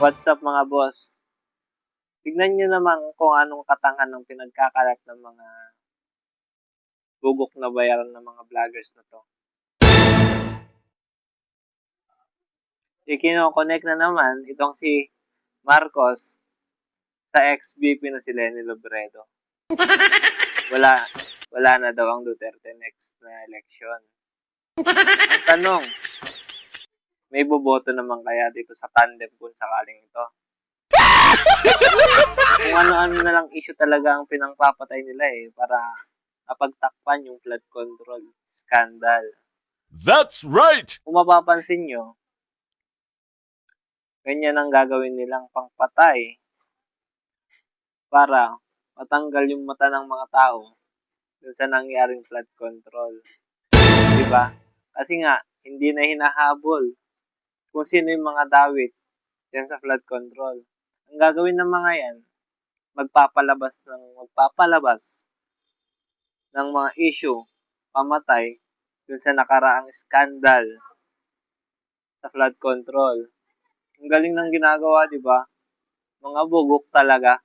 What's up mga boss? Tignan nyo naman kung anong katangan ng pinagkakalat ng mga bugok na bayaran ng mga vloggers na to. Ikino-connect na naman itong si Marcos sa ex-VP na si Leni Robredo. Wala na daw ang Duterte next na election. Ang tanong, may boboto naman kaya dito sa tandem kung sakaling ito? Kung ano-ano na lang issue talaga ang pinangpapatay nila para napagtakpan yung flood control scandal. That's right! Kung mapapansin nyo, ganyan ang gagawin nilang pangpatay para matanggal yung mata ng mga tao dun sa nangyaring flood control. Diba? Kasi nga, hindi na hinahabol kung sino yung mga dawit dyan sa flood control. Ang gagawin ng mga yan, magpapalabas ng mga issue, pamatay, dun sa nakaraang scandal sa flood control. Ang galing ng ginagawa, di ba? Mga bugok talaga.